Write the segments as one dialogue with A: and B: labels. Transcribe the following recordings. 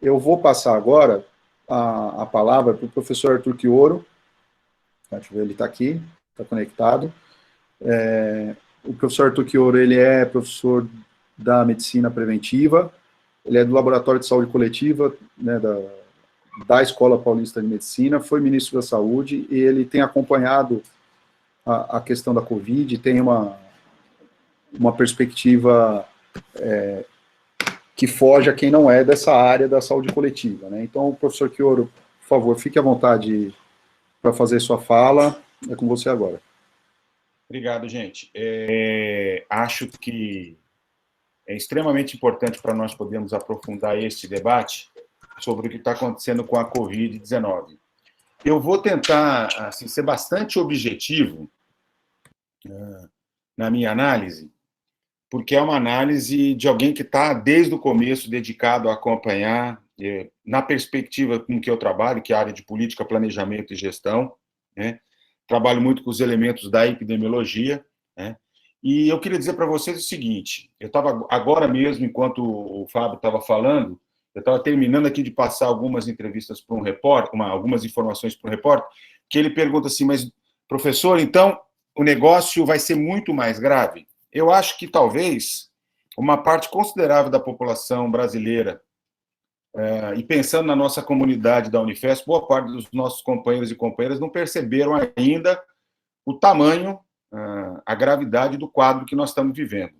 A: Eu vou passar agora a palavra para o professor Arthur Quioro. Deixa eu ver, ele está aqui, está conectado. O professor Arthur Quioro, ele é professor da medicina preventiva, ele é do Laboratório de Saúde Coletiva, né, da Escola Paulista de Medicina, foi ministro da Saúde, e ele tem acompanhado a questão da Covid, tem uma perspectiva que foge a quem não é dessa área da saúde coletiva, né? Então, professor Quioro, por favor, fique à vontade para fazer sua fala, é com você agora.
B: Obrigado, gente. Acho que é extremamente importante para nós podermos aprofundar este debate sobre o que está acontecendo com a Covid-19. Eu vou tentar assim, ser bastante objetivo na minha análise, porque é uma análise de alguém que está, desde o começo, dedicado a acompanhar, na perspectiva com que eu trabalho, que é a área de política, planejamento e gestão, né? Trabalho muito com os elementos da epidemiologia, né? E eu queria dizer para vocês o seguinte, eu estava agora mesmo, enquanto o Fábio estava falando, eu estava terminando aqui de passar algumas entrevistas para um repórter, algumas informações para um repórter, que ele pergunta assim, mas, professor, então o negócio vai ser muito mais grave? Eu acho que talvez uma parte considerável da população brasileira, e pensando na nossa comunidade da Unifesp, boa parte dos nossos companheiros e companheiras não perceberam ainda o tamanho, a gravidade do quadro que nós estamos vivendo.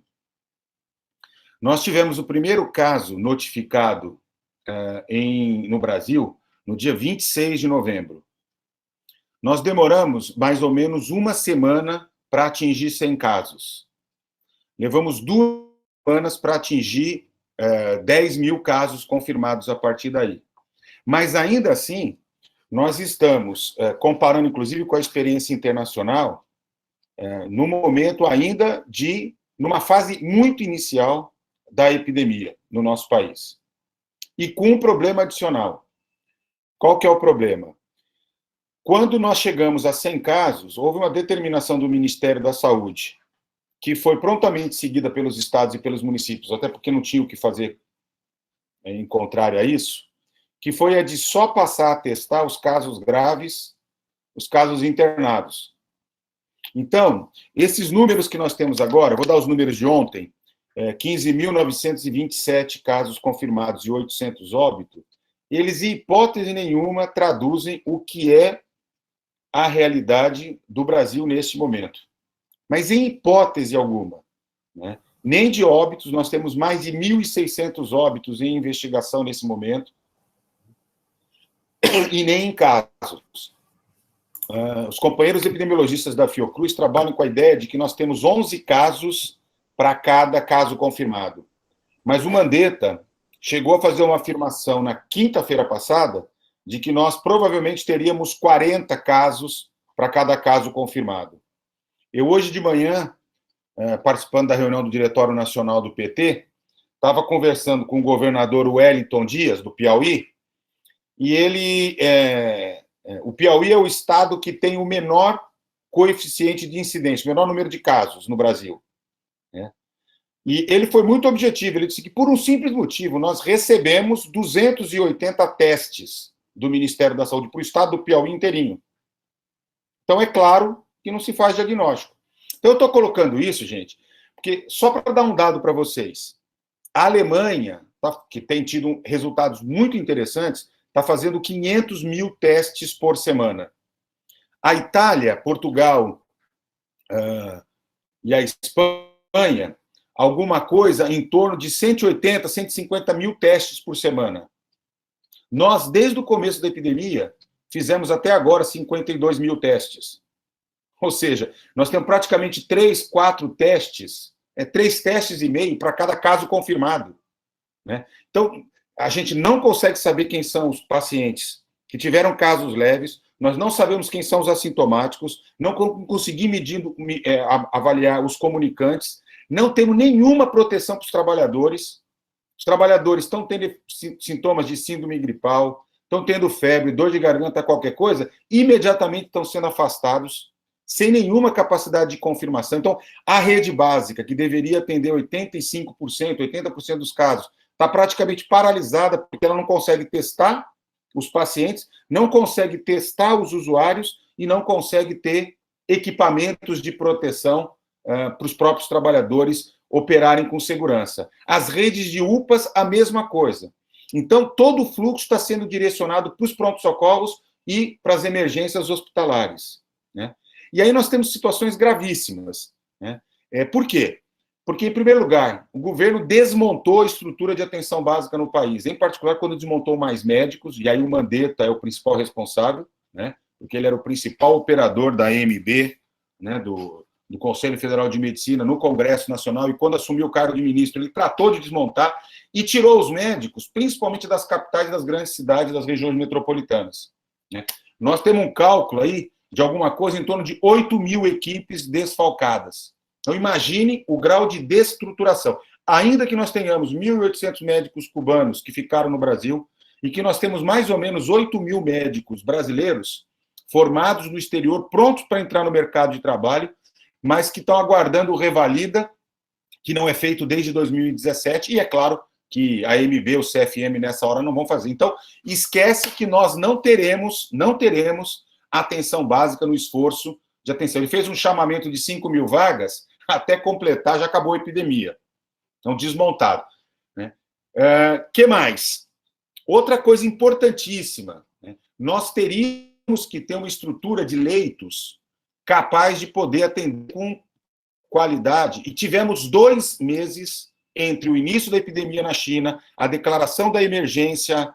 B: Nós tivemos o primeiro caso notificado no Brasil no dia 26 de novembro. Nós demoramos mais ou menos uma semana para atingir 100 casos. Levamos 2 semanas para atingir 10 mil casos confirmados a partir daí. Mas, ainda assim, nós estamos, comparando, inclusive, com a experiência internacional, no momento ainda numa fase muito inicial da epidemia no nosso país. E com um problema adicional. Qual que é o problema? Quando nós chegamos a 100 casos, houve uma determinação do Ministério da Saúde, que foi prontamente seguida pelos estados e pelos municípios, até porque não tinha o que fazer em contrário a isso, que foi a de só passar a testar os casos graves, os casos internados. Então, esses números que nós temos agora, vou dar os números de ontem, 15.927 casos confirmados e 800 óbitos, eles, em hipótese nenhuma, traduzem o que é a realidade do Brasil neste momento. Mas em hipótese alguma, né? Nem de óbitos, nós temos mais de 1.600 óbitos em investigação nesse momento, e nem em casos. Os companheiros epidemiologistas da Fiocruz trabalham com a ideia de que nós temos 11 casos para cada caso confirmado. Mas o Mandetta chegou a fazer uma afirmação na quinta-feira passada de que nós provavelmente teríamos 40 casos para cada caso confirmado. Eu, hoje de manhã, participando da reunião do Diretório Nacional do PT, estava conversando com o governador Wellington Dias, do Piauí, e ele... o Piauí é o estado que tem o menor coeficiente de incidência, o menor número de casos no Brasil, né? E ele foi muito objetivo, ele disse que, por um simples motivo, nós recebemos 280 testes do Ministério da Saúde para o estado do Piauí inteirinho. Então, é claro que não se faz diagnóstico. Então, eu estou colocando isso, gente, porque, só para dar um dado para vocês, a Alemanha, que tem tido resultados muito interessantes, está fazendo 500 mil testes por semana. A Itália, Portugal e a Espanha, alguma coisa em torno de 180, 150 mil testes por semana. Nós, desde o começo da epidemia, fizemos até agora 52 mil testes. Ou seja, nós temos praticamente 3, 4 testes, 3 testes e meio para cada caso confirmado, né? Então, a gente não consegue saber quem são os pacientes que tiveram casos leves, nós não sabemos quem são os assintomáticos, não conseguimos avaliar os comunicantes, não temos nenhuma proteção para os trabalhadores estão tendo sintomas de síndrome gripal, estão tendo febre, dor de garganta, qualquer coisa, imediatamente estão sendo afastados, sem nenhuma capacidade de confirmação. Então, a rede básica, que deveria atender 85%, 80% dos casos, está praticamente paralisada, porque ela não consegue testar os pacientes, não consegue testar os usuários e não consegue ter equipamentos de proteção para os próprios trabalhadores operarem com segurança. As redes de UPAs, a mesma coisa. Então, todo o fluxo está sendo direcionado para os prontos-socorros e para as emergências hospitalares, né? E aí nós temos situações gravíssimas, né? Por quê? Porque, em primeiro lugar, o governo desmontou a estrutura de atenção básica no país, em particular quando desmontou mais médicos, e aí o Mandetta é o principal responsável, né? Porque ele era o principal operador da AMB, né? do Conselho Federal de Medicina, no Congresso Nacional, e quando assumiu o cargo de ministro, ele tratou de desmontar e tirou os médicos, principalmente das capitais das grandes cidades, das regiões metropolitanas, né? Nós temos um cálculo aí de alguma coisa em torno de 8 mil equipes desfalcadas. Então, imagine o grau de destruturação. Ainda que nós tenhamos 1.800 médicos cubanos que ficaram no Brasil e que nós temos mais ou menos 8 mil médicos brasileiros formados no exterior, prontos para entrar no mercado de trabalho, mas que estão aguardando o revalida, que não é feito desde 2017, e é claro que a AMB, o CFM, nessa hora não vão fazer. Então, esquece que nós não teremos atenção básica no esforço de atenção. Ele fez um chamamento de 5 mil vagas, até completar, já acabou a epidemia. Então, desmontado, né? Que mais? Outra coisa importantíssima, né? Nós teríamos que ter uma estrutura de leitos capaz de poder atender com qualidade, e tivemos 2 meses entre o início da epidemia na China, a declaração da emergência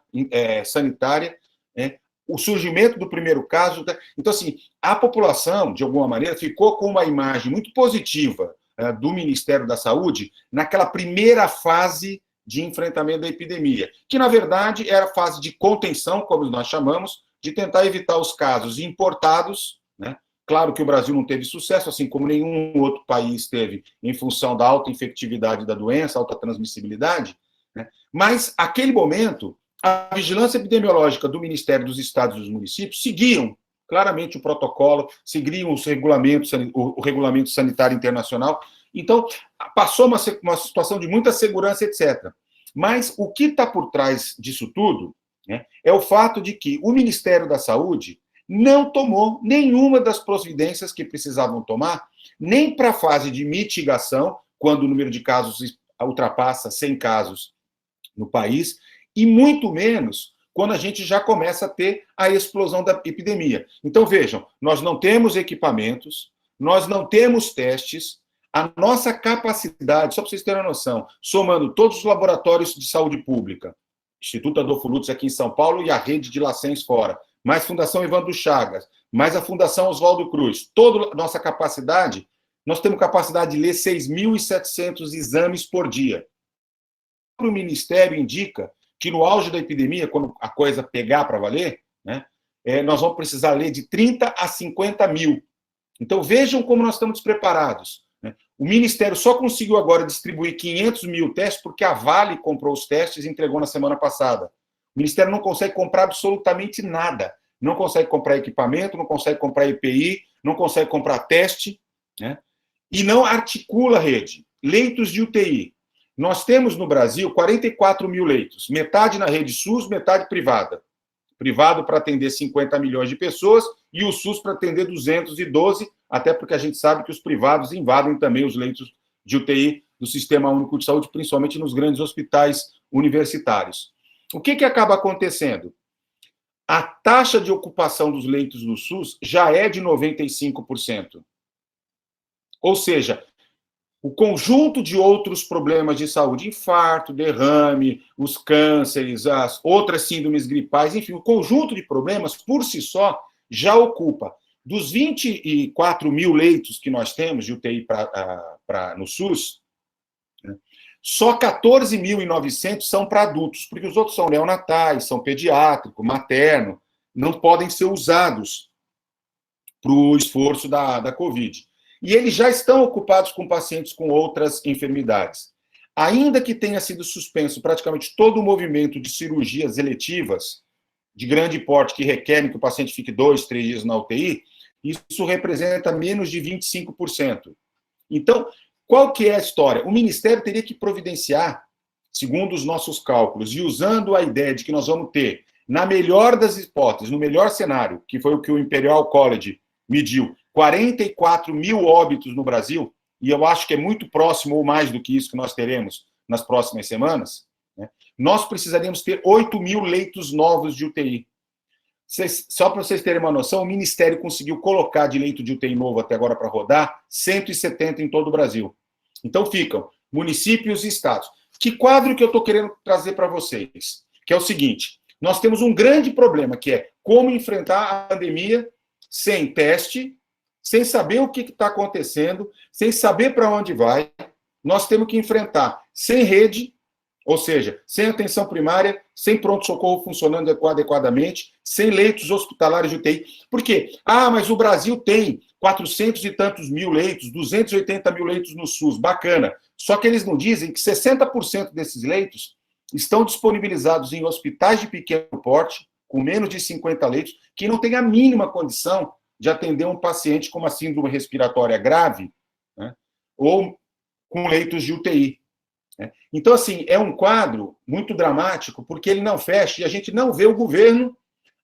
B: sanitária, né? O surgimento do primeiro caso. Então, assim, a população, de alguma maneira, ficou com uma imagem muito positiva do Ministério da Saúde naquela primeira fase de enfrentamento da epidemia, que, na verdade, era a fase de contenção, como nós chamamos, de tentar evitar os casos importados, né? Claro que o Brasil não teve sucesso, assim como nenhum outro país teve, em função da alta infectividade da doença, alta transmissibilidade, né? Mas, naquele momento, a vigilância epidemiológica do Ministério dos Estados e dos Municípios seguiam claramente o protocolo, seguiam os regulamentos, o regulamento sanitário internacional. Então, passou uma situação de muita segurança, etc. Mas o que está por trás disso tudo, né, é o fato de que o Ministério da Saúde não tomou nenhuma das providências que precisavam tomar, nem para a fase de mitigação, quando o número de casos ultrapassa 100 casos no país, e muito menos quando a gente já começa a ter a explosão da epidemia. Então, vejam, nós não temos equipamentos, nós não temos testes, a nossa capacidade, só para vocês terem uma noção, somando todos os laboratórios de saúde pública, Instituto Adolfo Lutz aqui em São Paulo e a rede de Lacens fora, mais Fundação Evandro Chagas, mais a Fundação Oswaldo Cruz, toda a nossa capacidade, nós temos capacidade de ler 6.700 exames por dia. O Ministério indica que no auge da epidemia, quando a coisa pegar para valer, né, nós vamos precisar ler de 30 a 50 mil. Então, vejam como nós estamos despreparados, né? O Ministério só conseguiu agora distribuir 500 mil testes porque a Vale comprou os testes e entregou na semana passada. O Ministério não consegue comprar absolutamente nada. Não consegue comprar equipamento, não consegue comprar EPI, não consegue comprar teste, né? E não articula a rede. Leitos de UTI. Nós temos no Brasil 44 mil leitos, metade na rede SUS, metade privada. Privado para atender 50 milhões de pessoas e o SUS para atender 212, até porque a gente sabe que os privados invadem também os leitos de UTI do Sistema Único de Saúde, principalmente nos grandes hospitais universitários. O que acaba acontecendo? A taxa de ocupação dos leitos do SUS já é de 95%. Ou seja, o conjunto de outros problemas de saúde, infarto, derrame, os cânceres, as outras síndromes gripais, enfim, o conjunto de problemas, por si só, já ocupa. Dos 24 mil leitos que nós temos de UTI no SUS, né, só 14.900 são para adultos, porque os outros são neonatais, são pediátrico, materno, não podem ser usados para o esforço da Covid. E eles já estão ocupados com pacientes com outras enfermidades. Ainda que tenha sido suspenso praticamente todo o movimento de cirurgias eletivas de grande porte que requerem que o paciente fique 2, 3 dias na UTI, isso representa menos de 25%. Então, qual que é a história? O Ministério teria que providenciar segundo os nossos cálculos, e usando a ideia de que nós vamos ter, na melhor das hipóteses, no melhor cenário, que foi o que o Imperial College mediu, 44 mil óbitos no Brasil, e eu acho que é muito próximo ou mais do que isso que nós teremos nas próximas semanas, né, nós precisaríamos ter 8 mil leitos novos de UTI. Só para vocês terem uma noção, o Ministério conseguiu colocar de leito de UTI novo até agora para rodar 170 em todo o Brasil. Então ficam municípios e estados. Que quadro que eu estou querendo trazer para vocês? Que é o seguinte, nós temos um grande problema, que é como enfrentar a pandemia sem teste, sem saber o que está acontecendo, sem saber para onde vai. Nós temos que enfrentar sem rede, ou seja, sem atenção primária, sem pronto-socorro funcionando adequadamente, sem leitos hospitalares de UTI. Por quê? Mas o Brasil tem 400 e tantos mil leitos, 280 mil leitos no SUS, bacana. Só que eles não dizem que 60% desses leitos estão disponibilizados em hospitais de pequeno porte, com menos de 50 leitos, que não têm a mínima condição de atender um paciente com uma síndrome respiratória grave, né, ou com leitos de UTI. Então, assim, é um quadro muito dramático, porque ele não fecha e a gente não vê o governo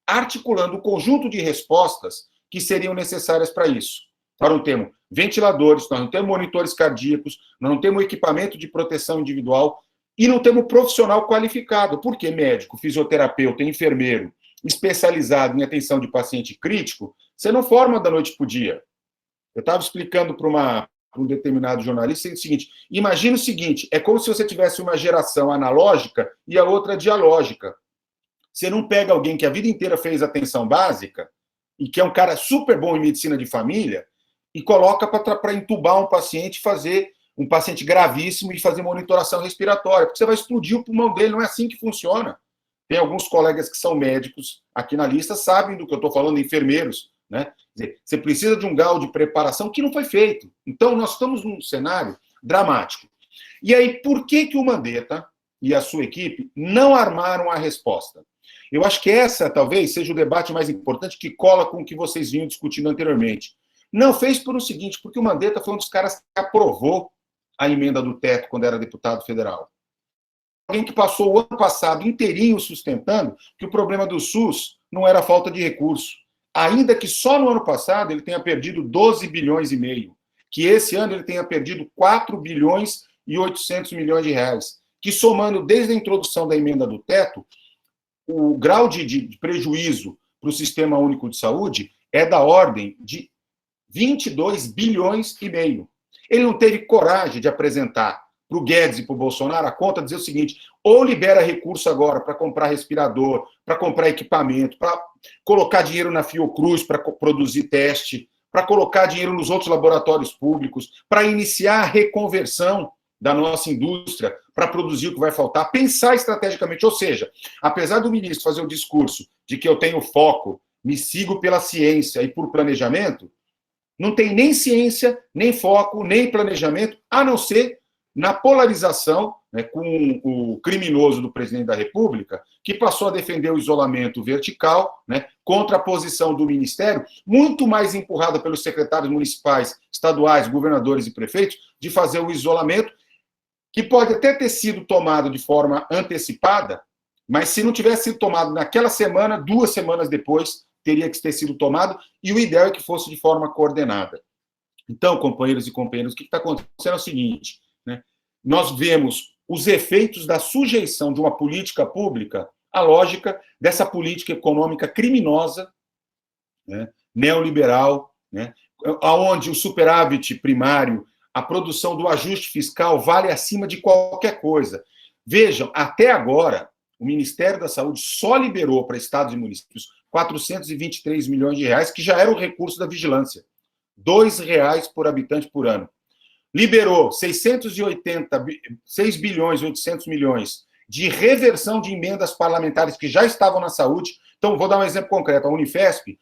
B: articulando o conjunto de respostas que seriam necessárias para isso. Nós não temos ventiladores, nós não temos monitores cardíacos, nós não temos equipamento de proteção individual e não temos profissional qualificado. Por quê? Médico, fisioterapeuta, enfermeiro, especializado em atenção de paciente crítico, você não forma da noite para o dia. Eu estava explicando para um determinado jornalista o seguinte, imagina o seguinte, é como se você tivesse uma geração analógica e a outra dialógica. Você não pega alguém que a vida inteira fez atenção básica e que é um cara super bom em medicina de família e coloca para entubar um paciente, fazer um paciente gravíssimo e fazer monitoração respiratória, porque você vai explodir o pulmão dele, não é assim que funciona. Tem alguns colegas que são médicos aqui na lista, sabem do que eu estou falando, enfermeiros, né? Quer dizer, você precisa de um grau de preparação que não foi feito. Então, nós estamos num cenário dramático. E aí, por que o Mandetta e a sua equipe não armaram a resposta? Eu acho que essa, talvez, seja o debate mais importante que cola com o que vocês vinham discutindo anteriormente. Não fez por o seguinte, porque o Mandetta foi um dos caras que aprovou a emenda do teto quando era deputado federal. Alguém que passou o ano passado inteirinho sustentando que o problema do SUS não era falta de recurso. Ainda que só no ano passado ele tenha perdido 12 bilhões e meio, que esse ano ele tenha perdido 4 bilhões e 800 milhões de reais, que somando desde a introdução da emenda do teto, o grau de prejuízo para o Sistema Único de Saúde é da ordem de 22 bilhões e meio. Ele não teve coragem de apresentar para o Guedes e para o Bolsonaro a conta, dizer o seguinte, ou libera recurso agora para comprar respirador, para comprar equipamento, para colocar dinheiro na Fiocruz para produzir teste, para colocar dinheiro nos outros laboratórios públicos, para iniciar a reconversão da nossa indústria, para produzir o que vai faltar, pensar estrategicamente. Ou seja, apesar do ministro fazer o discurso de que eu tenho foco, me sigo pela ciência e por planejamento, não tem nem ciência, nem foco, nem planejamento, a não ser na polarização, né, com o criminoso do presidente da República, que passou a defender o isolamento vertical, né, contra a posição do Ministério, muito mais empurrada pelos secretários municipais, estaduais, governadores e prefeitos, de fazer o isolamento, que pode até ter sido tomado de forma antecipada, mas se não tivesse sido tomado naquela semana, 2 semanas depois, teria que ter sido tomado, e o ideal é que fosse de forma coordenada. Então, companheiros e companheiras, o que está acontecendo é o seguinte, né? Nós vemos os efeitos da sujeição de uma política pública à lógica dessa política econômica criminosa, né, neoliberal, né, onde o superávit primário, a produção do ajuste fiscal vale acima de qualquer coisa. Vejam, até agora, o Ministério da Saúde só liberou para estados e municípios 423 milhões de reais, que já era o recurso da vigilância. R$2 por habitante por ano. Liberou 6 bilhões e 800 milhões de reversão de emendas parlamentares que já estavam na saúde. Então, vou dar um exemplo concreto. A Unifesp,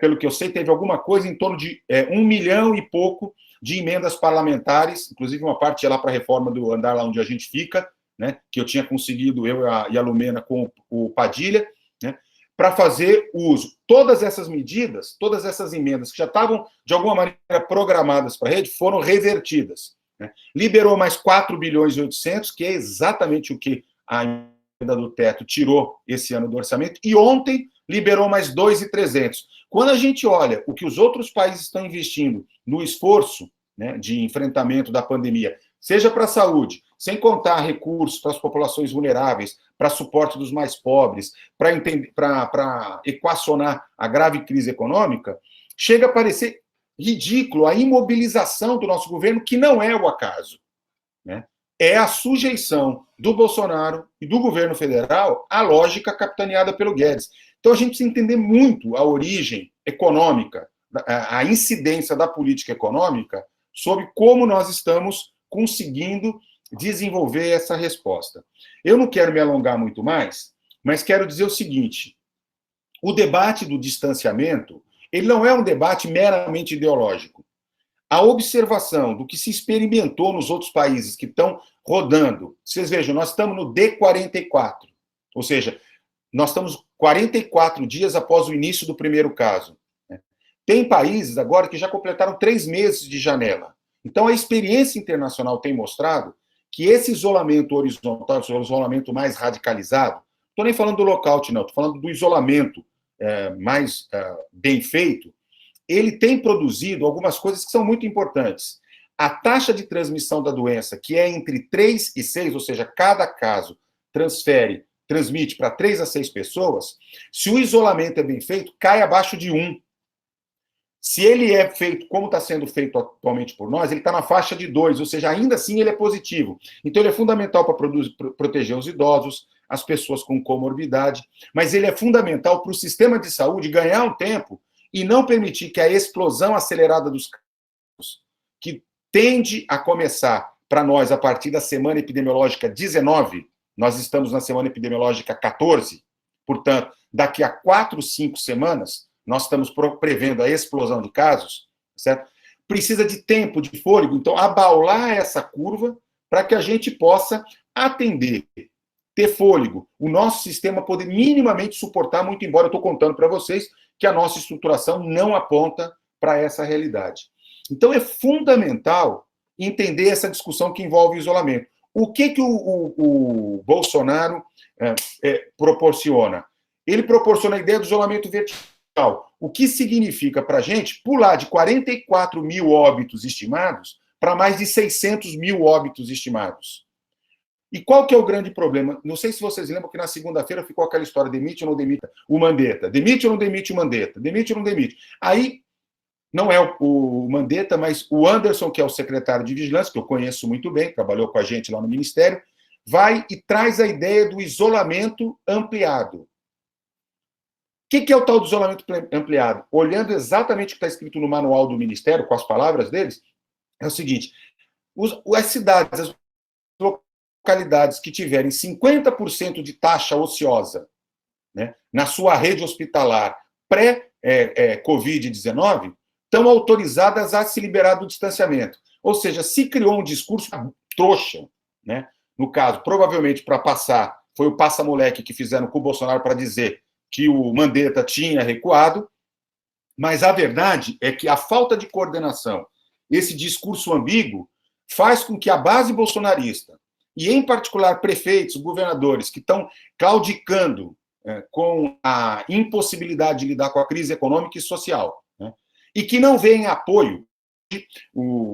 B: pelo que eu sei, teve alguma coisa em torno de 1 milhão e pouco de emendas parlamentares, inclusive uma parte ia lá para a reforma do andar lá onde a gente fica, né, que eu tinha conseguido, eu e a Lumena com o Padilha, né, para fazer uso. Todas essas medidas, todas essas emendas que já estavam, de alguma maneira, programadas para a rede, foram revertidas. né? Liberou mais 4 bilhões e 800, que é exatamente o que a emenda do teto tirou esse ano do orçamento, e ontem liberou mais 2.300. Quando a gente olha o que os outros países estão investindo no esforço, né, de enfrentamento da pandemia, seja para a saúde, sem contar recursos para as populações vulneráveis, para suporte dos mais pobres, para equacionar a grave crise econômica, chega a parecer ridículo a imobilização do nosso governo, que não é o acaso, né? É a sujeição do Bolsonaro e do governo federal à lógica capitaneada pelo Guedes. Então a gente precisa entender muito a origem econômica, a incidência da política econômica sobre como nós estamos conseguindo desenvolver essa resposta. Eu não quero me alongar muito mais, mas quero dizer o seguinte: o debate do distanciamento, ele não é um debate meramente ideológico. A observação do que se experimentou nos outros países que estão rodando, vocês vejam, nós estamos no D44, ou seja, nós estamos 44 dias após o início do primeiro caso. Tem países agora que já completaram 3 meses de janela. Então, a experiência internacional tem mostrado que esse isolamento horizontal, esse isolamento mais radicalizado, não estou nem falando do lockout, não, estou falando do isolamento mais bem feito, ele tem produzido algumas coisas que são muito importantes. A taxa de transmissão da doença, que é entre 3 e 6, ou seja, cada caso transmite para 3 a 6 pessoas, se o isolamento é bem feito, cai abaixo de 1. Se ele é feito como está sendo feito atualmente por nós, ele está na faixa de 2, ou seja, ainda assim ele é positivo. Então ele é fundamental para proteger os idosos, as pessoas com comorbidade, mas ele é fundamental para o sistema de saúde ganhar um tempo e não permitir que a explosão acelerada dos casos, que tende a começar para nós a partir da semana epidemiológica 19, nós estamos na semana epidemiológica 14, portanto, daqui a 4, 5 semanas, nós estamos prevendo a explosão de casos, certo? Precisa de tempo, de fôlego, então abaular essa curva para que a gente possa atender, ter fôlego, o nosso sistema poder minimamente suportar, muito embora eu estou contando para vocês que a nossa estruturação não aponta para essa realidade. Então é fundamental entender essa discussão que envolve o isolamento. O que o Bolsonaro proporciona? Ele proporciona a ideia do isolamento vertical, o que significa para a gente pular de 44 mil óbitos estimados para mais de 600 mil óbitos estimados. E qual que é o grande problema? Não sei se vocês lembram que na segunda-feira ficou aquela história, demite ou não demite o Mandetta, demite ou não demite o Mandetta, demite ou não demite. Aí, não é o Mandetta, mas o Anderson, que é o secretário de Vigilância, que eu conheço muito bem, trabalhou com a gente lá no Ministério, vai e traz a ideia do isolamento ampliado. O que é o tal do isolamento ampliado? Olhando exatamente o que está escrito no manual do Ministério, com as palavras deles, é o seguinte: as cidades, as localidades que tiverem 50% de taxa ociosa, né, na sua rede hospitalar pré-Covid-19, estão autorizadas a se liberar do distanciamento. Ou seja, se criou um discurso trouxa, né? No caso, provavelmente para passar, foi o passa-moleque que fizeram com o Bolsonaro para dizer que o Mandetta tinha recuado, mas a verdade é que a falta de coordenação, esse discurso ambíguo, faz com que a base bolsonarista, e em particular prefeitos, governadores, que estão claudicando com a impossibilidade de lidar com a crise econômica e social, né, e que não veem apoio.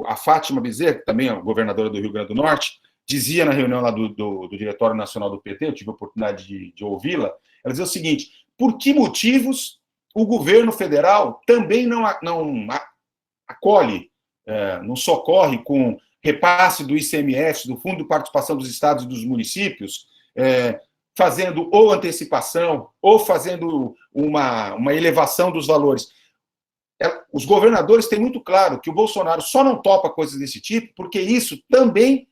B: A Fátima Bezerra, que também é governadora do Rio Grande do Norte, dizia na reunião lá do Diretório Nacional do PT, eu tive a oportunidade de ouvi-la, ela dizia o seguinte: por que motivos o governo federal também não acolhe, não socorre com repasse do ICMS, do Fundo de Participação dos Estados e dos Municípios, fazendo ou antecipação, ou fazendo uma elevação dos valores. Os governadores têm muito claro que o Bolsonaro só não topa coisas desse tipo porque isso também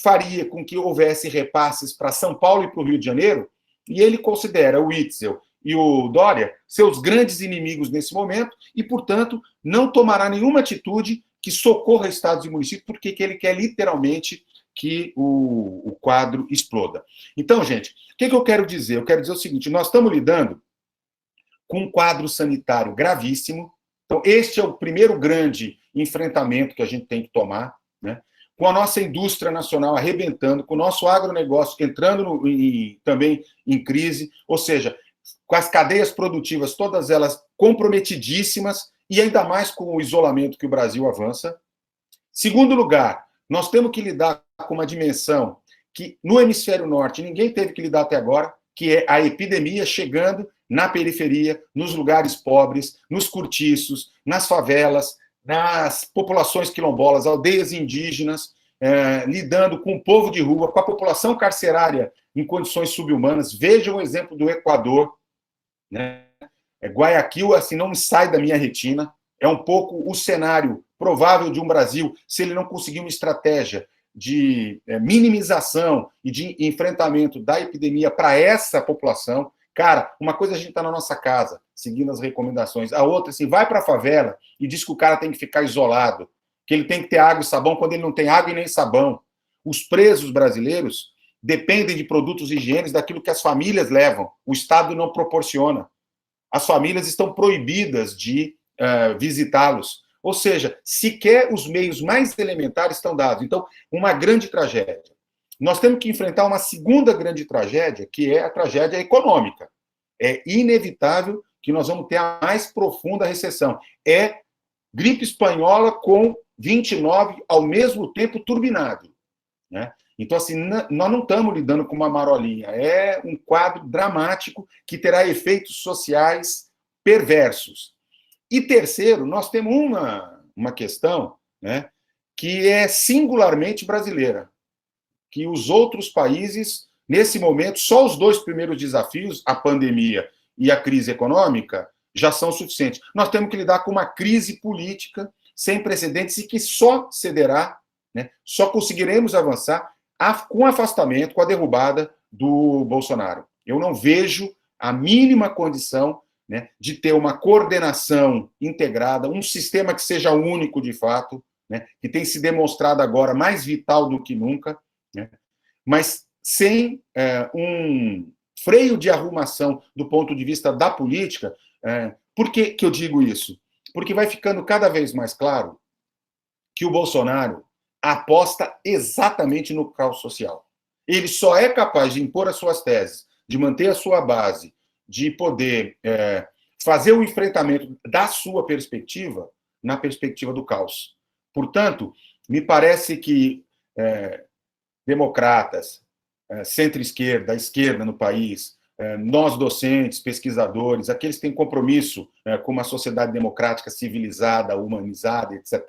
B: faria com que houvesse repasses para São Paulo e para o Rio de Janeiro, e ele considera o Witzel e o Dória seus grandes inimigos nesse momento e, portanto, não tomará nenhuma atitude que socorra estados e municípios, porque ele quer literalmente que o quadro exploda. Então, gente, o que eu quero dizer? Eu quero dizer o seguinte: nós estamos lidando com um quadro sanitário gravíssimo. Então, este é o primeiro grande enfrentamento que a gente tem que tomar, né? com a nossa indústria nacional arrebentando, com o nosso agronegócio entrando também em crise, ou seja, com as cadeias produtivas, todas elas comprometidíssimas, e ainda mais com o isolamento que o Brasil avança. Segundo lugar, nós temos que lidar com uma dimensão que no hemisfério norte ninguém teve que lidar até agora, que é a epidemia chegando na periferia, nos lugares pobres, nos cortiços, nas favelas, nas populações quilombolas, aldeias indígenas, lidando com o povo de rua, com a população carcerária em condições subhumanas. Vejam o exemplo do Equador, né? Guayaquil, assim, não me sai da minha retina. É um pouco o cenário provável de um Brasil, se ele não conseguir uma estratégia de minimização e de enfrentamento da epidemia para essa população. Cara, uma coisa a gente está na nossa casa, seguindo as recomendações. A outra, assim, vai para a favela e diz que o cara tem que ficar isolado, que ele tem que ter água e sabão quando ele não tem água e nem sabão. Os presos brasileiros dependem de produtos higiênicos daquilo que as famílias levam. O Estado não proporciona. As famílias estão proibidas de visitá-los. Ou seja, sequer os meios mais elementares estão dados. Então, uma grande tragédia. Nós temos que enfrentar uma segunda grande tragédia, que é a tragédia econômica. É inevitável que nós vamos ter a mais profunda recessão. É gripe espanhola com 29 ao mesmo tempo turbinado, né? Então, assim, nós não estamos lidando com uma marolinha. É um quadro dramático que terá efeitos sociais perversos. E terceiro, nós temos uma questão, né, que é singularmente brasileira, que os outros países, nesse momento, só os dois primeiros desafios, a pandemia e a crise econômica, já são suficientes. Nós temos que lidar com uma crise política sem precedentes e que só cederá, né, só conseguiremos avançar com o afastamento, com a derrubada do Bolsonaro. Eu não vejo a mínima condição, né, de ter uma coordenação integrada, um sistema que seja único de fato, né, que tem se demonstrado agora mais vital do que nunca, né, mas sem um freio de arrumação do ponto de vista da política. Por que eu digo isso? Porque vai ficando cada vez mais claro que o Bolsonaro aposta exatamente no caos social. Ele só é capaz de impor as suas teses, de manter a sua base, de poder fazer o enfrentamento da sua perspectiva na perspectiva do caos. Portanto, me parece que democratas, centro-esquerda, esquerda no país, nós docentes, pesquisadores, aqueles que têm compromisso com uma sociedade democrática civilizada, humanizada, etc.,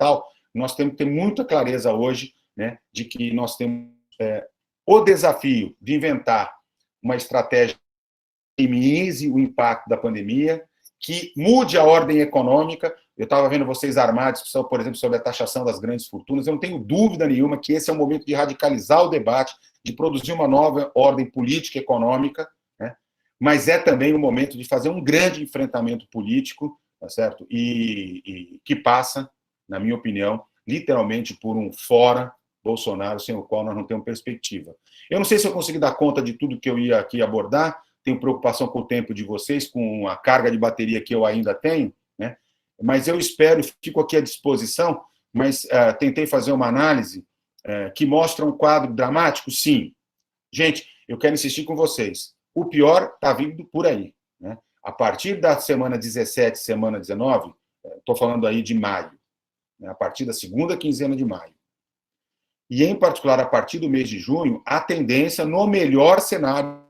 B: nós temos que ter muita clareza hoje, né, de que nós temos o desafio de inventar uma estratégia que minimize o impacto da pandemia, que mude a ordem econômica. Eu estava vendo vocês armados, por exemplo, sobre a taxação das grandes fortunas. Eu não tenho dúvida nenhuma que esse é o momento de radicalizar o debate, de produzir uma nova ordem política e econômica, né? Mas é também o momento de fazer um grande enfrentamento político, tá certo? E que passa, na minha opinião, literalmente por um fora Bolsonaro, sem o qual nós não temos perspectiva. Eu não sei se eu consegui dar conta de tudo que eu ia aqui abordar, tenho preocupação com o tempo de vocês, com a carga de bateria que eu ainda tenho, né? Mas eu espero, fico aqui à disposição, mas tentei fazer uma análise que mostra um quadro dramático, sim. Gente, eu quero insistir com vocês. O pior está vindo por aí, né? A partir da semana 17, semana 19, estou falando aí de maio, né? A partir da segunda quinzena de maio. E, em particular, a partir do mês de junho, a tendência, no melhor cenário,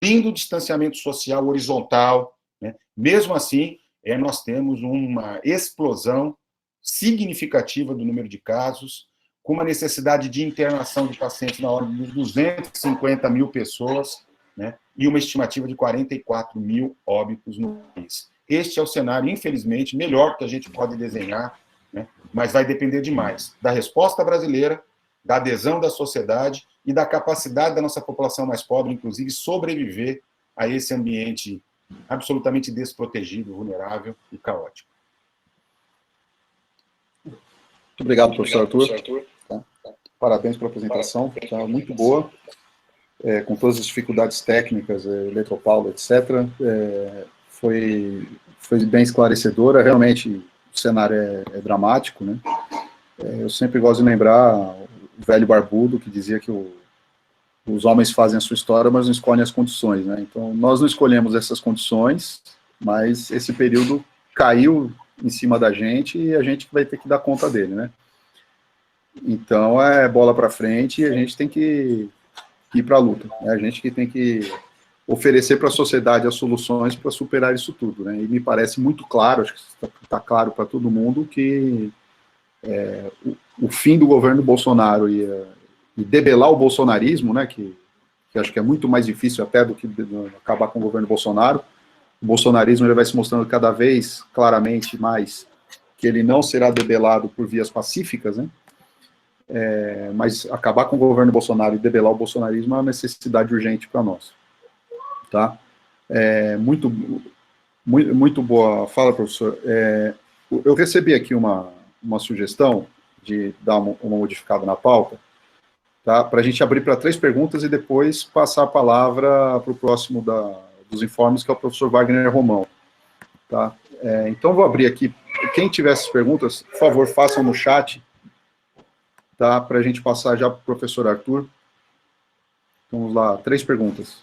B: do distanciamento social horizontal, né? Mesmo assim, nós temos uma explosão significativa do número de casos, com uma necessidade de internação de pacientes na ordem de 250 mil pessoas, né? E uma estimativa de 44 mil óbitos no país. Este é o cenário, infelizmente, melhor que a gente pode desenhar, né? Mas vai depender demais da resposta brasileira, da adesão da sociedade e da capacidade da nossa população mais pobre, inclusive, sobreviver a esse ambiente absolutamente desprotegido, vulnerável e caótico.
A: Muito obrigado, professor Arthur. Tá? Parabéns pela apresentação, tá muito boa, com todas as dificuldades técnicas, Eletropaulo, etc. Foi bem esclarecedora, realmente o cenário é dramático, né? Eu sempre gosto de lembrar velho barbudo que dizia que os homens fazem a sua história, mas não escolhem as condições, né? Então, nós não escolhemos essas condições, mas esse período caiu em cima da gente e a gente vai ter que dar conta dele, né? Então, é bola para frente e a gente tem que ir para a luta, né? A gente que tem que oferecer para a sociedade as soluções para superar isso tudo, né? E me parece muito claro, acho que está claro para todo mundo que o fim do governo Bolsonaro e debelar o bolsonarismo, né, que acho que é muito mais difícil até do que acabar com o governo Bolsonaro. O bolsonarismo já vai se mostrando cada vez claramente mais que ele não será debelado por vias pacíficas, né? Mas acabar com o governo Bolsonaro e debelar o bolsonarismo é uma necessidade urgente para nós. Tá? Muito boa fala, professor. Eu recebi aqui uma sugestão de dar uma modificada na pauta, tá? Para a gente abrir para 3 perguntas e depois passar a palavra para o próximo dos informes, que é o professor Wagner Romão. Tá? Então, vou abrir aqui. Quem tiver essas perguntas, por favor, façam no chat, tá? Para a gente passar já para o professor Arthur. Vamos lá, 3 perguntas.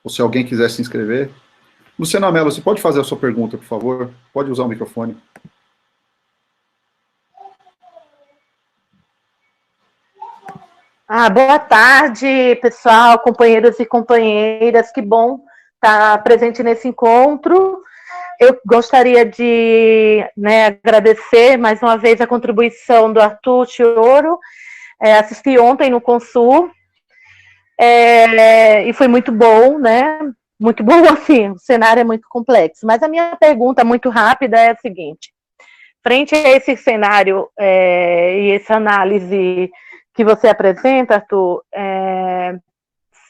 A: Ou se alguém quiser se inscrever. Luciana Mello, você pode fazer a sua pergunta, por favor? Pode usar o microfone.
C: Boa tarde, pessoal, companheiros e companheiras. Que bom estar presente nesse encontro. Eu gostaria de agradecer mais uma vez a contribuição do Arthur Chioro. Assisti ontem no Consul e foi muito bom, né? Muito bom, assim, o cenário é muito complexo. Mas a minha pergunta muito rápida é a seguinte: frente a esse cenário e essa análise que você apresenta, Arthur,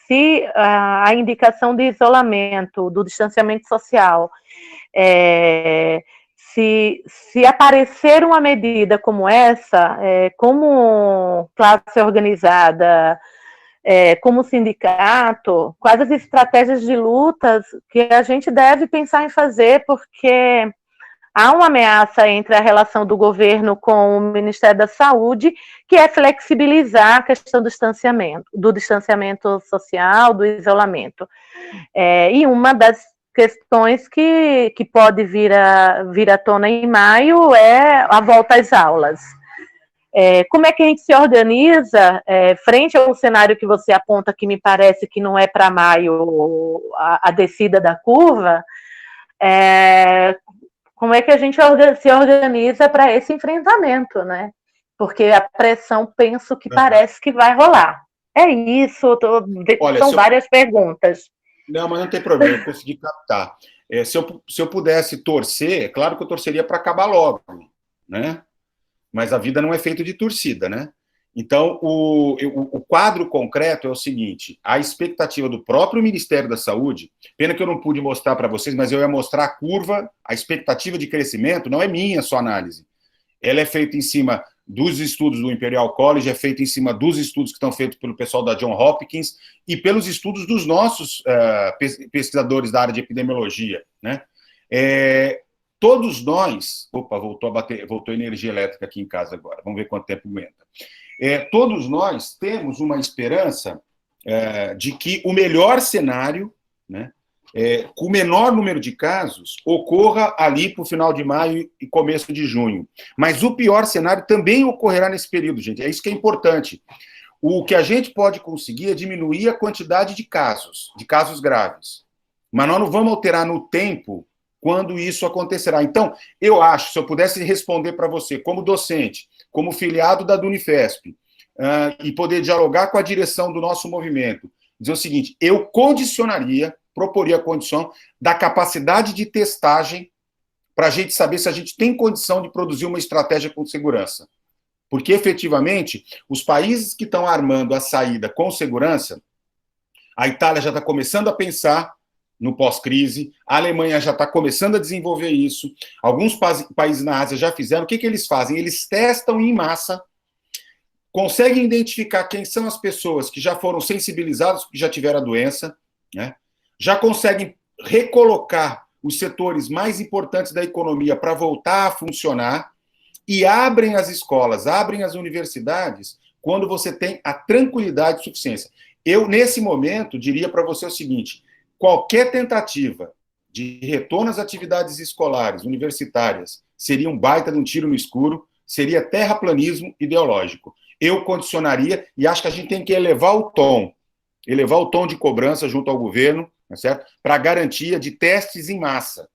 C: se a indicação de isolamento, do distanciamento social, se aparecer uma medida como essa, como classe organizada, como sindicato, quais as estratégias de lutas que a gente deve pensar em fazer, porque há uma ameaça entre a relação do governo com o Ministério da Saúde, que é flexibilizar a questão do distanciamento social, do isolamento. E uma das questões que pode vir à tona em maio é a volta às aulas. Como é que a gente se organiza frente ao cenário que você aponta, que me parece que não é para maio a descida da curva? Como é que a gente se organiza para esse enfrentamento, né? Porque a pressão, penso que parece que vai rolar. É isso, são várias perguntas.
B: Não, mas não tem problema, eu consegui captar. Se eu pudesse torcer, é claro que eu torceria para acabar logo, né? Mas a vida não é feita de torcida, né? Então, o quadro concreto é o seguinte: a expectativa do próprio Ministério da Saúde, pena que eu não pude mostrar para vocês, mas eu ia mostrar a curva, a expectativa de crescimento, não é minha só análise. Ela é feita em cima dos estudos do Imperial College, é feita em cima dos estudos que estão feitos pelo pessoal da Johns Hopkins e pelos estudos dos nossos pesquisadores da área de epidemiologia, né? Todos nós... Opa, voltou energia elétrica aqui em casa agora. Vamos ver quanto tempo aguenta. Todos nós temos uma esperança de que o melhor cenário, né, com o menor número de casos, ocorra ali para o final de maio e começo de junho. Mas o pior cenário também ocorrerá nesse período, gente. É isso que é importante. O que a gente pode conseguir é diminuir a quantidade de casos graves. Mas nós não vamos alterar no tempo quando isso acontecerá. Então, eu acho, se eu pudesse responder para você, como docente, como filiado da Unifesp, e poder dialogar com a direção do nosso movimento, dizer o seguinte: eu proporia a condição da capacidade de testagem para a gente saber se a gente tem condição de produzir uma estratégia com segurança. Porque, efetivamente, os países que estão armando a saída com segurança, a Itália já está começando a pensar no pós-crise, a Alemanha já está começando a desenvolver isso, alguns países na Ásia já fizeram. O que eles fazem? Eles testam em massa, conseguem identificar quem são as pessoas que já foram sensibilizadas, que já tiveram a doença, né? Já conseguem recolocar os setores mais importantes da economia para voltar a funcionar e abrem as escolas, abrem as universidades quando você tem a tranquilidade e suficiência. Eu, nesse momento, diria para você o seguinte: qualquer tentativa de retorno às atividades escolares, universitárias, seria um baita de um tiro no escuro, seria terraplanismo ideológico. Eu condicionaria, e acho que a gente tem que elevar o tom de cobrança junto ao governo, tá certo? Para a garantia de testes em massa.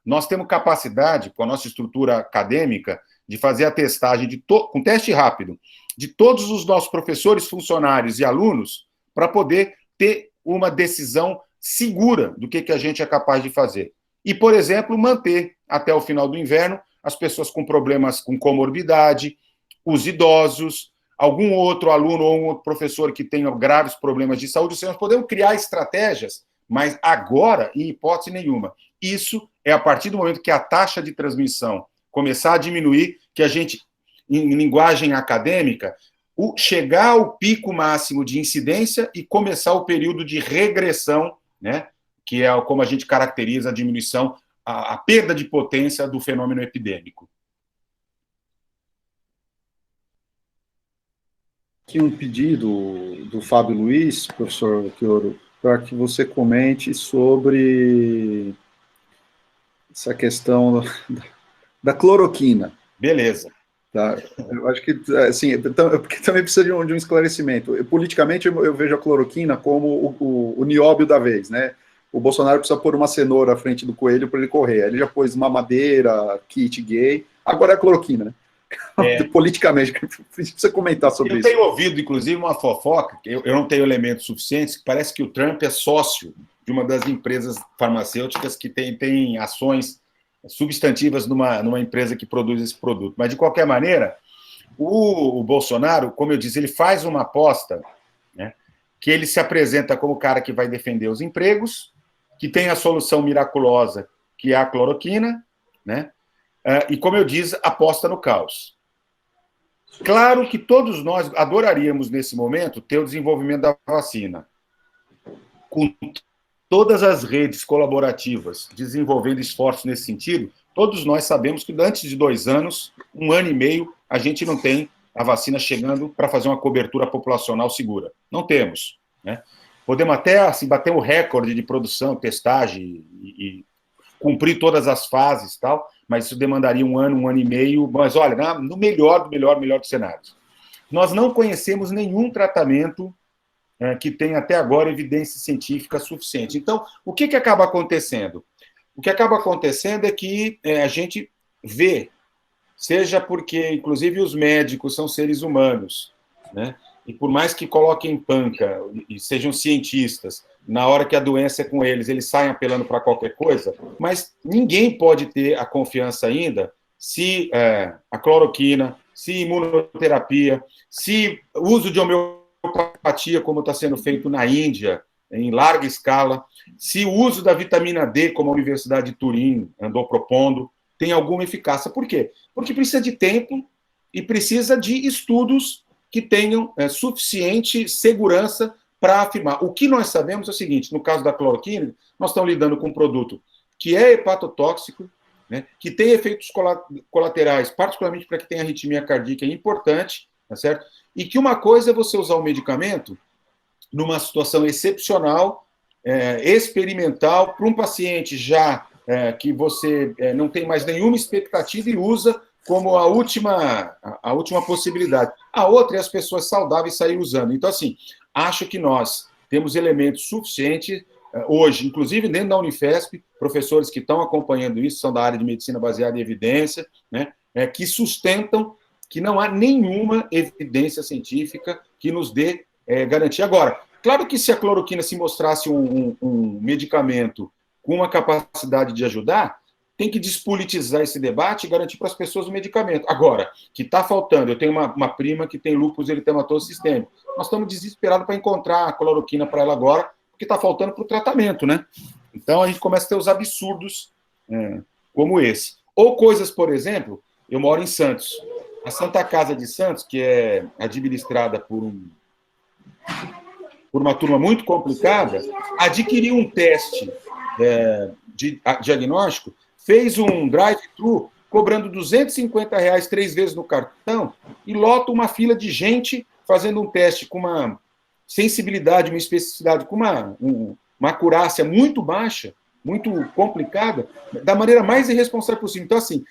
B: Nós temos capacidade, com a nossa estrutura acadêmica, de fazer a testagem com teste rápido de todos os nossos professores, funcionários e alunos para poder ter uma decisão segura do que a gente é capaz de fazer. E, por exemplo, manter até o final do inverno as pessoas com problemas com comorbidade, os idosos, algum outro aluno ou um outro professor que tenha graves problemas de saúde. Ou seja, nós podemos criar estratégias, mas agora, em hipótese nenhuma. Isso é a partir do momento que a taxa de transmissão começar a diminuir, que a gente, em linguagem acadêmica, chegar ao pico máximo de incidência e começar o período de regressão, né, que é como a gente caracteriza a diminuição, a perda de potência do fenômeno epidêmico.
A: Aqui um pedido do Fábio Luiz, professor Turquioro, para que você comente sobre essa questão da cloroquina.
B: Beleza.
A: Tá? Eu acho que, assim, porque também precisa de um esclarecimento. Politicamente, eu vejo a cloroquina como o nióbio da vez, né? O Bolsonaro precisa pôr uma cenoura à frente do coelho para ele correr. Ele já pôs mamadeira, kit gay, agora é a cloroquina, né? Politicamente, precisa comentar sobre isso.
B: Eu tenho ouvido, inclusive, uma fofoca, eu não tenho elementos suficientes, que parece que o Trump é sócio de uma das empresas farmacêuticas que tem ações substantivas numa empresa que produz esse produto. Mas, de qualquer maneira, o Bolsonaro, como eu disse, ele faz uma aposta, né, que ele se apresenta como o cara que vai defender os empregos, que tem a solução miraculosa, que é a cloroquina, né? E, como eu disse, aposta no caos. Claro que todos nós adoraríamos, nesse momento, ter o desenvolvimento da vacina. Com todas as redes colaborativas desenvolvendo esforços nesse sentido, todos nós sabemos que antes de 2 anos, 1 ano e meio, a gente não tem a vacina chegando para fazer uma cobertura populacional segura. Não temos, né? Podemos até assim, bater o recorde de produção, testagem e cumprir todas as fases e tal, mas isso demandaria 1 ano, 1 ano e meio. Mas, olha, no melhor dos cenários. Nós não conhecemos nenhum tratamento que tenha até agora evidência científica suficiente. Então, o que acaba acontecendo? O que acaba acontecendo é que a gente vê, seja porque, inclusive, os médicos são seres humanos, né? E por mais que coloquem panca e sejam cientistas, na hora que a doença é com eles saem apelando para qualquer coisa, mas ninguém pode ter a confiança ainda se a cloroquina, se imunoterapia, se uso de homeopatia, como está sendo feito na Índia, em larga escala, se o uso da vitamina D, como a Universidade de Turim andou propondo, tem alguma eficácia. Por quê? Porque precisa de tempo e precisa de estudos que tenham suficiente segurança para afirmar. O que nós sabemos é o seguinte: no caso da cloroquina, nós estamos lidando com um produto que é hepatotóxico, né, que tem efeitos colaterais, particularmente para quem tem arritmia cardíaca, é importante, tá certo? E que uma coisa é você usar o medicamento numa situação excepcional, experimental, para um paciente já que você não tem mais nenhuma expectativa e usa como a última possibilidade. A outra é as pessoas saudáveis saírem usando. Então, assim, acho que nós temos elementos suficientes hoje, inclusive dentro da Unifesp, professores que estão acompanhando isso, são da área de medicina baseada em evidência, né, que sustentam que não há nenhuma evidência científica que nos dê garantia. Agora, claro que se a cloroquina se mostrasse um medicamento com uma capacidade de ajudar, tem que despolitizar esse debate e garantir para as pessoas o medicamento. Agora, que está faltando, eu tenho uma prima que tem lúpus eritematoso sistêmico. Nós estamos desesperados para encontrar a cloroquina para ela agora, porque está faltando para o tratamento, né? Então, a gente começa a ter os absurdos como esse. Ou coisas, por exemplo, eu moro em Santos. A Santa Casa de Santos, que é administrada por uma turma muito complicada, adquiriu um teste de diagnóstico, fez um drive-thru cobrando R$250 3 vezes no cartão e lota uma fila de gente fazendo um teste com uma sensibilidade, uma especificidade, com uma acurácia muito baixa, muito complicada, da maneira mais irresponsável possível. Então, assim,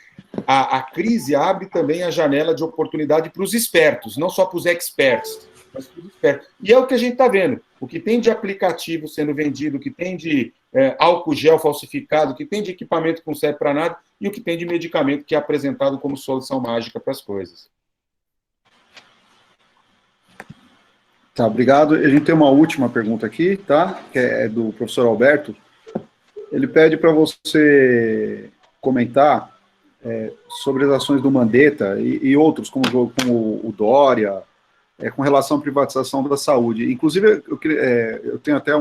B: a crise abre também a janela de oportunidade para os espertos, não só para os experts, mas para os espertos. E é o que a gente está vendo. O que tem de aplicativo sendo vendido, o que tem de álcool gel falsificado, o que tem de equipamento que não serve para nada, e o que tem de medicamento que é apresentado como solução mágica para as coisas.
A: Tá, obrigado. A gente tem uma última pergunta aqui, tá? Que é do professor Alberto. Ele pede para você comentar sobre as ações do Mandetta e outros, como o Dória, com relação à privatização da saúde. Inclusive, eu tenho até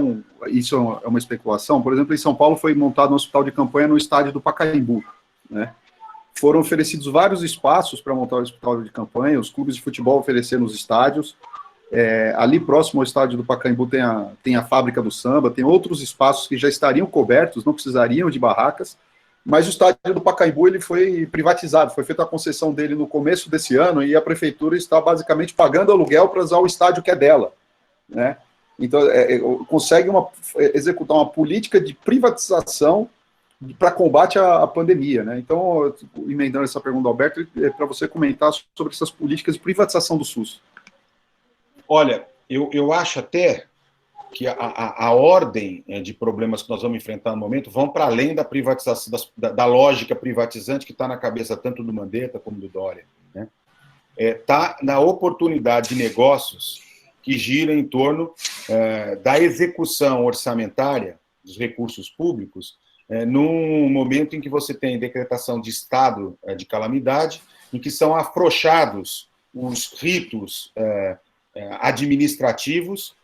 A: isso é uma especulação. Por exemplo, em São Paulo foi montado um hospital de campanha no estádio do Pacaembu, né? Foram oferecidos vários espaços para montar o hospital de campanha, os clubes de futebol ofereceram os estádios. Ali próximo ao estádio do Pacaembu tem a fábrica do samba, tem outros espaços que já estariam cobertos, não precisariam de barracas, mas o estádio do Pacaembu ele foi privatizado, foi feita a concessão dele no começo desse ano e a prefeitura está basicamente pagando aluguel para usar o estádio que é dela, né? Então, consegue executar uma política de privatização para combate à pandemia, né? Então, emendando essa pergunta do Alberto, para você comentar sobre essas políticas de privatização do SUS.
B: Olha, eu acho até que a ordem de problemas que nós vamos enfrentar no momento vão para além da privatização, da lógica privatizante que está na cabeça tanto do Mandetta como do Dória, né? Está na oportunidade de negócios que gira em torno da execução orçamentária dos recursos públicos num momento em que você tem decretação de estado de calamidade, em que são afrouxados os ritos administrativos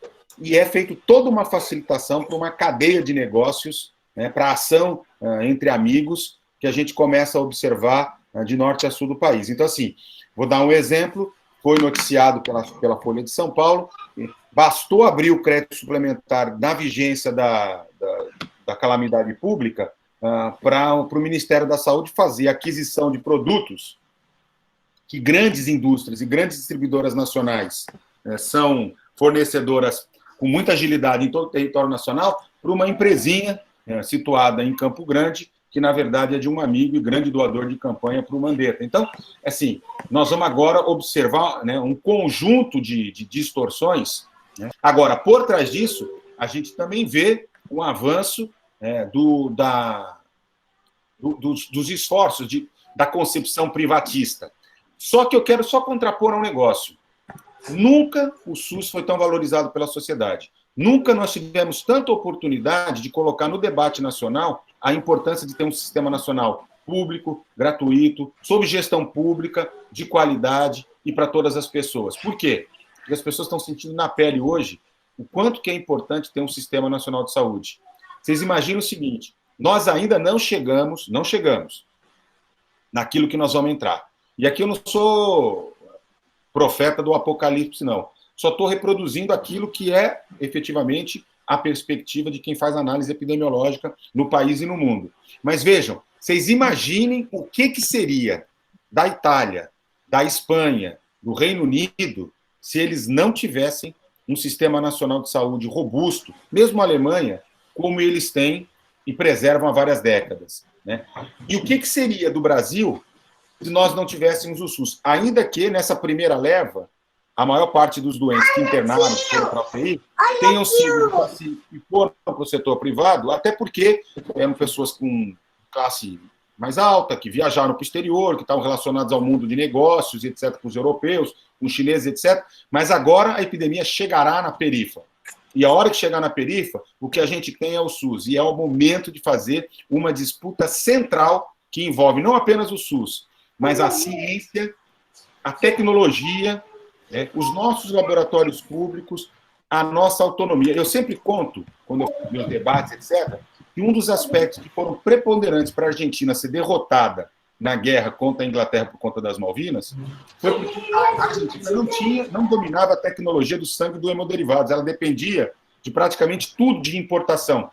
B: e é feito toda uma facilitação para uma cadeia de negócios, né, para ação entre amigos, que a gente começa a observar de norte a sul do país. Então, assim, vou dar um exemplo, foi noticiado pela Folha de São Paulo, bastou abrir o crédito suplementar na vigência da calamidade pública para o Ministério da Saúde fazer aquisição de produtos que grandes indústrias e grandes distribuidoras nacionais são fornecedoras com muita agilidade em todo o território nacional, para uma empresinha situada em Campo Grande, que, na verdade, é de um amigo e grande doador de campanha para o Mandetta. Então, assim, nós vamos agora observar, né, um conjunto de distorções, né? Agora, por trás disso, a gente também vê um avanço dos esforços da concepção privatista. Só que eu quero só contrapor um negócio. Nunca o SUS foi tão valorizado pela sociedade. Nunca nós tivemos tanta oportunidade de colocar no debate nacional a importância de ter um sistema nacional público, gratuito, sob gestão pública, de qualidade e para todas as pessoas. Por quê? Porque as pessoas estão sentindo na pele hoje o quanto que é importante ter um sistema nacional de saúde. Vocês imaginam o seguinte, nós ainda não chegamos naquilo que nós vamos entrar. E aqui eu não sou profeta do apocalipse, não. Só estou reproduzindo aquilo que é, efetivamente, a perspectiva de quem faz análise epidemiológica no país e no mundo. Mas vejam, vocês imaginem o que seria da Itália, da Espanha, do Reino Unido, se eles não tivessem um sistema nacional de saúde robusto, mesmo a Alemanha, como eles têm e preservam há várias décadas, né? E o que seria do Brasil se nós não tivéssemos o SUS? Ainda que, nessa primeira leva, a maior parte dos doentes que internaram foram para a UTI tenham sido e foram para o setor privado, até porque eram pessoas com classe mais alta, que viajaram para o exterior, que estavam relacionados ao mundo de negócios, etc., com os europeus, com os chineses, etc. Mas agora a epidemia chegará na perifa. E a hora que chegar na perifa, o que a gente tem é o SUS. E é o momento de fazer uma disputa central que envolve não apenas o SUS, mas a ciência, a tecnologia, os nossos laboratórios públicos, a nossa autonomia. Eu sempre conto, quando eu faço meus debates, etc., que um dos aspectos que foram preponderantes para a Argentina ser derrotada na guerra contra a Inglaterra por conta das Malvinas foi porque a Argentina não dominava a tecnologia do sangue e do hemoderivados. Ela dependia de praticamente tudo de importação.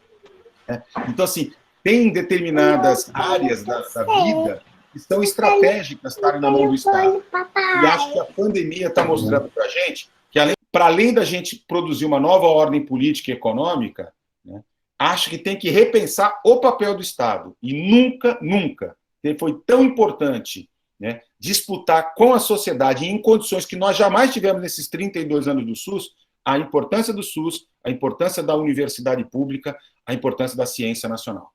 B: né? Então, assim, tem determinadas áreas da vida que são estratégicas estarem na mão do Estado. E acho que a pandemia está mostrando para a gente que, para além da gente produzir uma nova ordem política e econômica, né, acho que tem que repensar o papel do Estado. E nunca, nunca foi tão importante, né, disputar com a sociedade em condições que nós jamais tivemos nesses 32 anos do SUS, a importância do SUS, a importância da universidade pública, a importância da ciência nacional.